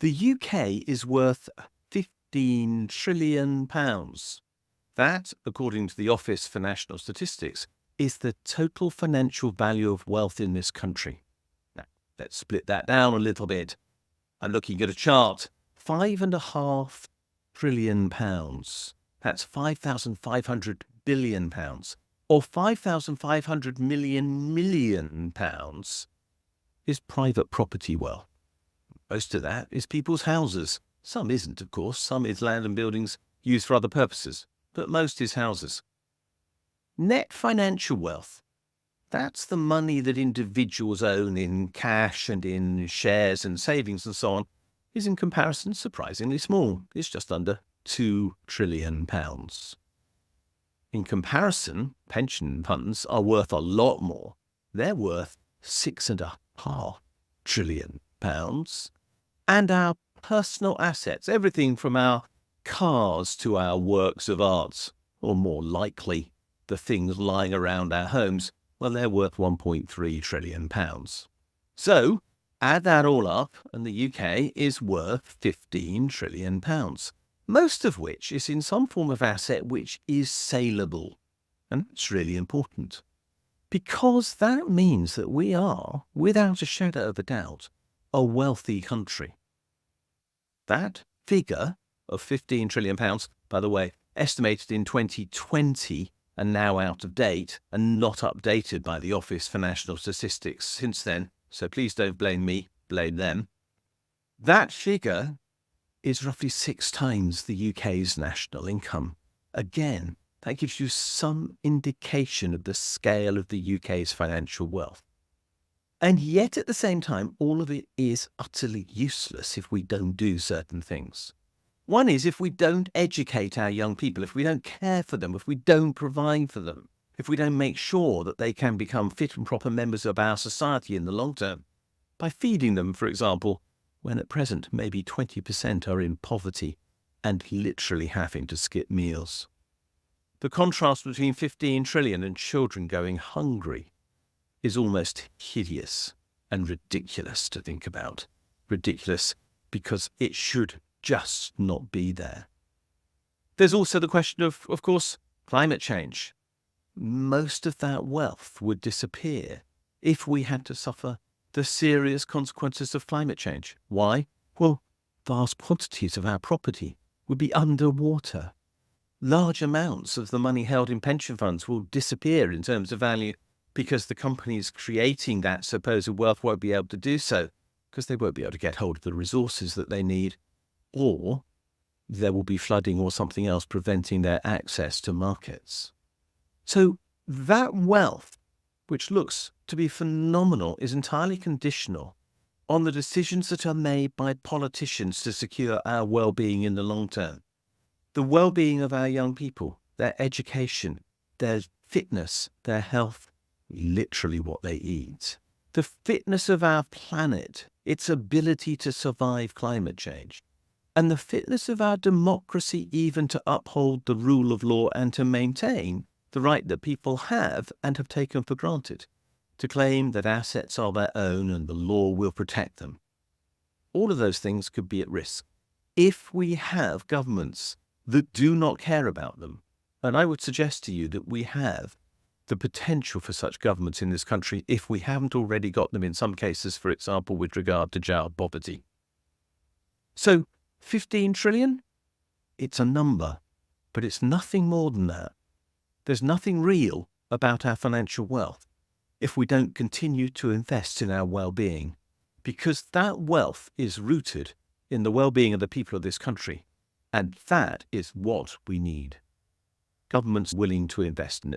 The UK is worth £15 trillion. That, according to the Office for National Statistics, is the total financial value of wealth in this country. Now, let's split that down a little bit. I'm looking at a chart. £5.5 trillion. That's £5,500 billion. Or £5,500 million is private property wealth. Most of that is people's houses. Some isn't, of course. Some is land and buildings used for other purposes. But most is houses. Net financial wealth. That's the money that individuals own in cash and in shares and savings and so on, is in comparison surprisingly small. It's just under £2 trillion. In comparison, pension funds are worth a lot more. They're worth £6.5 trillion. And our personal assets, everything from our cars to our works of art, or more likely, the things lying around our homes, well, they're worth £1.3 trillion. So, add that all up, and the UK is worth £15 trillion. Most of which is in some form of asset which is saleable. And that's really important. Because that means that we are, without a shadow of a doubt, a wealthy country. That figure of £15 trillion, by the way, estimated in 2020 and now out of date and not updated by the Office for National Statistics since then, so please don't blame me, blame them. That figure is roughly 6 times the UK's national income. Again, that gives you some indication of the scale of the UK's financial wealth. And yet at the same time, all of it is utterly useless if we don't do certain things. One is if we don't educate our young people, if we don't care for them, if we don't provide for them, if we don't make sure that they can become fit and proper members of our society in the long term, by feeding them, for example, when at present maybe 20% are in poverty and literally having to skip meals. The contrast between 15 trillion and children going hungry is almost hideous and ridiculous to think about. Ridiculous because it should just not be there. There's also the question of course, climate change. Most of that wealth would disappear if we had to suffer the serious consequences of climate change. Why? Well, vast quantities of our property would be underwater. Large amounts of the money held in pension funds will disappear in terms of value because the companies creating that supposed wealth won't be able to do so because they won't be able to get hold of the resources that they need, or there will be flooding or something else preventing their access to markets. So that wealth, which looks to be phenomenal, is entirely conditional on the decisions that are made by politicians to secure our well-being in the long term. The well-being of our young people, their education, their fitness, their health, literally what they eat. The fitness of our planet, its ability to survive climate change. And the fitness of our democracy even to uphold the rule of law and to maintain the right that people have and have taken for granted, to claim that assets are their own and the law will protect them. All of those things could be at risk if we have governments that do not care about them. And I would suggest to you that we have the potential for such governments in this country if we haven't already got them in some cases, for example, with regard to child poverty. So 15 trillion? It's a number, but it's nothing more than that. There's nothing real about our financial wealth if we don't continue to invest in our well-being, because that wealth is rooted in the well-being of the people of this country, and that is what we need. Governments willing to invest in it.